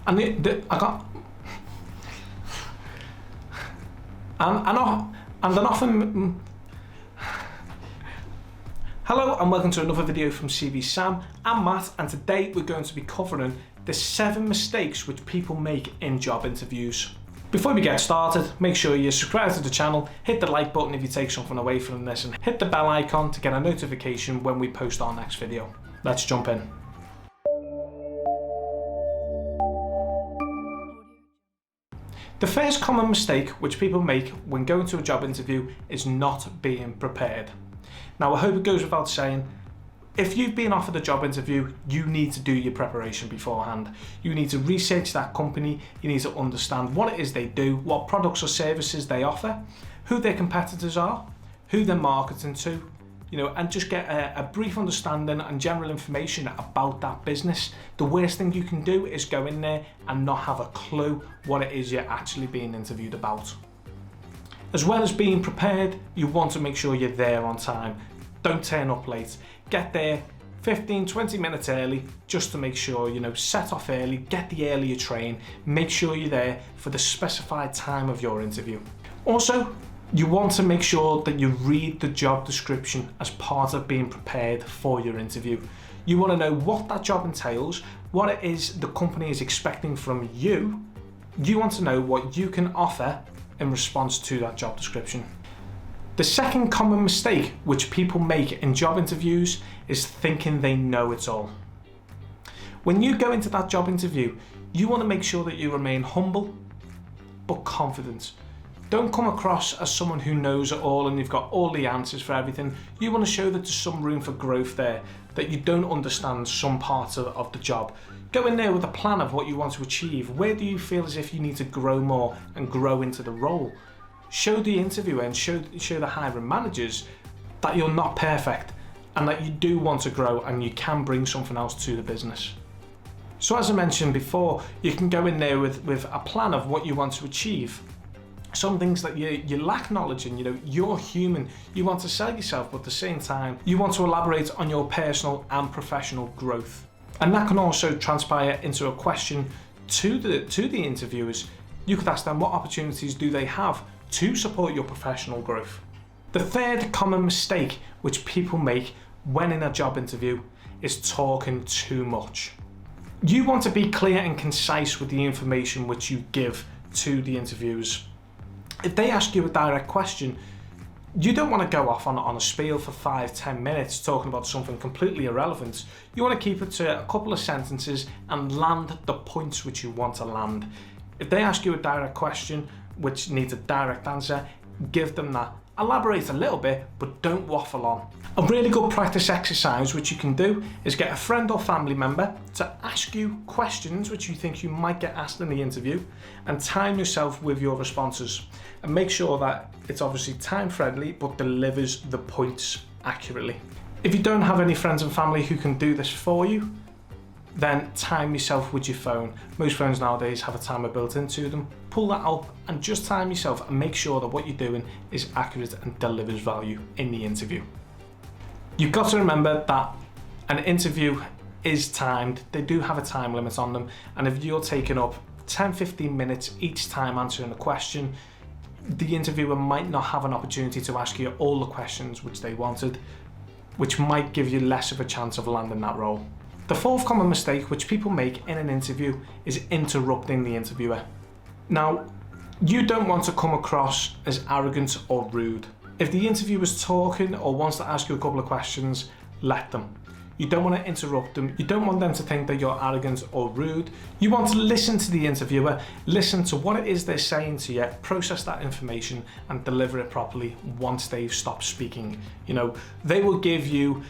And I got, and then often. Hello and welcome to another video from CV Sam. I'm Matt, and today we're going to be covering the 7 mistakes which people make in job interviews. Before we get started, make sure you subscribe to the channel, hit the like button if you take something away from this, and hit the bell icon to get a notification when we post our next video. Let's jump in. The first common mistake which people make when going to a job interview is not being prepared. Now, I hope it goes without saying, if you've been offered a job interview, you need to do your preparation beforehand. You need to research that company, you need to understand what it is they do, what products or services they offer, who their competitors are, who they're marketing to, and just get a brief understanding and general information about that business. The worst thing you can do is go in there and not have a clue what it is you're actually being interviewed about. As well as being prepared, you want to make sure you're there on time. Don't turn up late. Get there 15-20 minutes early just to make sure, set off early, get the earlier train, make sure you're there for the specified time of your interview. Also, you want to make sure that you read the job description as part of being prepared for your interview. You want to know what that job entails, what it is the company is expecting from you. You want to know what you can offer in response to that job description. The second common mistake which people make in job interviews is thinking they know it all. When you go into that job interview, you want to make sure that you remain humble but confident. Don't come across as someone who knows it all and you've got all the answers for everything. You want to show that there's some room for growth there, that you don't understand some parts of the job. Go in there with a plan of what you want to achieve. Where do you feel as if you need to grow more and grow into the role? Show the interviewer and show the hiring managers that you're not perfect and that you do want to grow and you can bring something else to the business. So as I mentioned before, you can go in there with a plan of what you want to achieve. Some things that you lack knowledge in, you're human, you want to sell yourself, but at the same time, you want to elaborate on your personal and professional growth. And that can also transpire into a question to the interviewers. You could ask them what opportunities do they have to support your professional growth. The third common mistake which people make when in a job interview is talking too much. You want to be clear and concise with the information which you give to the interviewers. If they ask you a direct question, you don't want to go off on a spiel for 5-10 minutes talking about something completely irrelevant. You want to keep it to a couple of sentences and land the points which you want to land. If they ask you a direct question which needs a direct answer, give them that. Elaborate a little bit, but don't waffle on. A really good practice exercise which you can do is get a friend or family member to ask you questions which you think you might get asked in the interview, and time yourself with your responses. And make sure that it's obviously time friendly but delivers the points accurately. If you don't have any friends and family who can do this for you, then time yourself with your phone. Most phones nowadays have a timer built into them. Pull that up and just time yourself and make sure that what you're doing is accurate and delivers value in the interview. You've got to remember that an interview is timed. They do have a time limit on them, and if you're taking up 10-15 minutes each time answering a question, the interviewer might not have an opportunity to ask you all the questions which they wanted, which might give you less of a chance of landing that role. The fourth common mistake which people make in an interview is interrupting the interviewer. Now, you don't want to come across as arrogant or rude. If the interviewer's talking or wants to ask you a couple of questions, let them. You don't want to interrupt them. You don't want them to think that you're arrogant or rude. You want to listen to the interviewer, listen to what it is they're saying to you, process that information and deliver it properly once they've stopped speaking. They will give you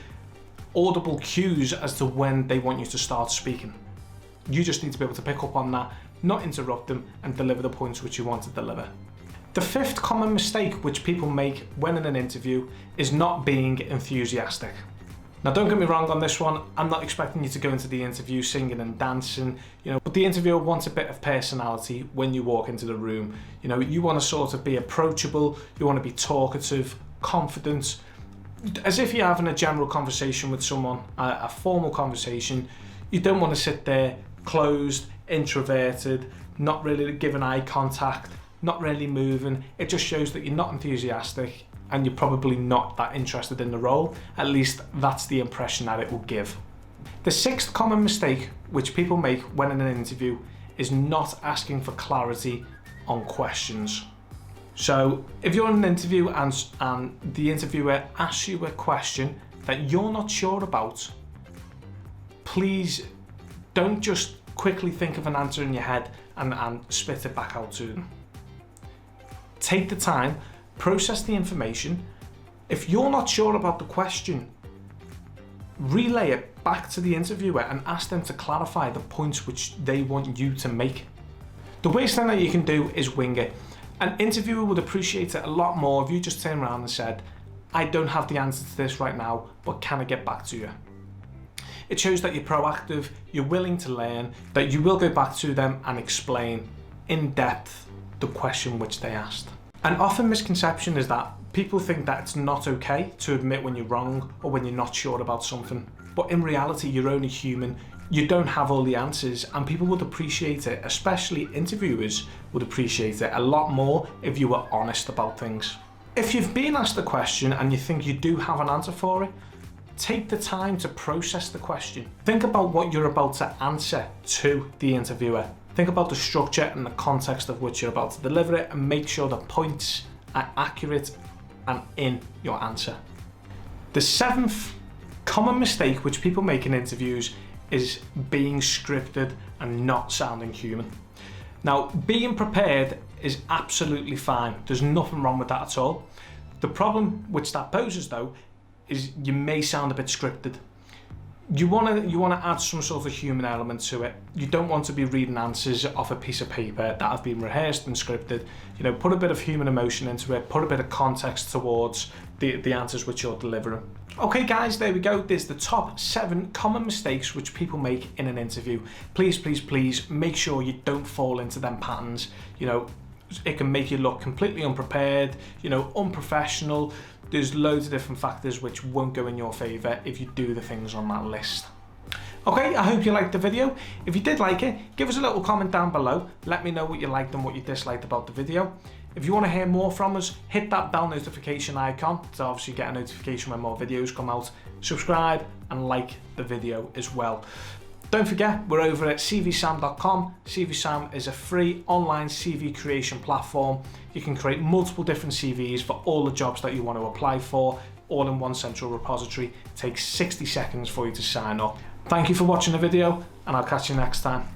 audible cues as to when they want you to start speaking. You just need to be able to pick up on that, not interrupt them, and deliver the points which you want to deliver. The fifth common mistake which people make when in an interview is not being enthusiastic. Now, don't get me wrong on this one, I'm not expecting you to go into the interview singing and dancing, but the interviewer wants a bit of personality when you walk into the room. You want to sort of be approachable, you want to be talkative, confident, as if you're having a general conversation with someone, a formal conversation. You don't want to sit there closed, introverted, not really giving eye contact, not really moving. It just shows that you're not enthusiastic and you're probably not that interested in the role. At least that's the impression that it will give. The sixth common mistake which people make when in an interview is not asking for clarity on questions. So if you're in an interview and the interviewer asks you a question that you're not sure about, please don't just quickly think of an answer in your head and spit it back out to them. Take the time, process the information. If you're not sure about the question, relay it back to the interviewer and ask them to clarify the points which they want you to make. The worst thing that you can do is wing it. An interviewer would appreciate it a lot more if you just turned around and said, I don't have the answer to this right now, but can I get back to you? It shows that you're proactive, you're willing to learn, that you will go back to them and explain in depth the question which they asked. An often misconception is that people think that it's not okay to admit when you're wrong or when you're not sure about something. But in reality, you're only human. You don't have all the answers, and people would appreciate it, especially interviewers would appreciate it a lot more if you were honest about things. If you've been asked a question and you think you do have an answer for it, take the time to process the question. Think about what you're about to answer to the interviewer. Think about the structure and the context of which you're about to deliver it, and make sure the points are accurate and in your answer. The seventh common mistake which people make in interviews is being scripted and not sounding human. Now, being prepared is absolutely fine. There's nothing wrong with that at all. The problem which that poses though is you may sound a bit scripted. You want to add some sort of human element to it. You don't want to be reading answers off a piece of paper that have been rehearsed and scripted. You know, put a bit of human emotion into it, put a bit of context towards the answers which you're delivering. Okay guys, there we go. There's the top 7 common mistakes which people make in an interview. Please, please, please make sure you don't fall into them patterns. You know, it can make you look completely unprepared, you know, unprofessional. There's loads of different factors which won't go in your favour if you do the things on that list. Okay, I hope you liked the video. If you did like it, give us a little comment down below. Let me know what you liked and what you disliked about the video. If you want to hear more from us, hit that bell notification icon to obviously get a notification when more videos come out. Subscribe and like the video as well. Don't forget, we're over at cvsam.com. CVSam is a free online CV creation platform. You can create multiple different CVs for all the jobs that you want to apply for, all in one central repository. It takes 60 seconds for you to sign up. Thank you for watching the video, and I'll catch you next time.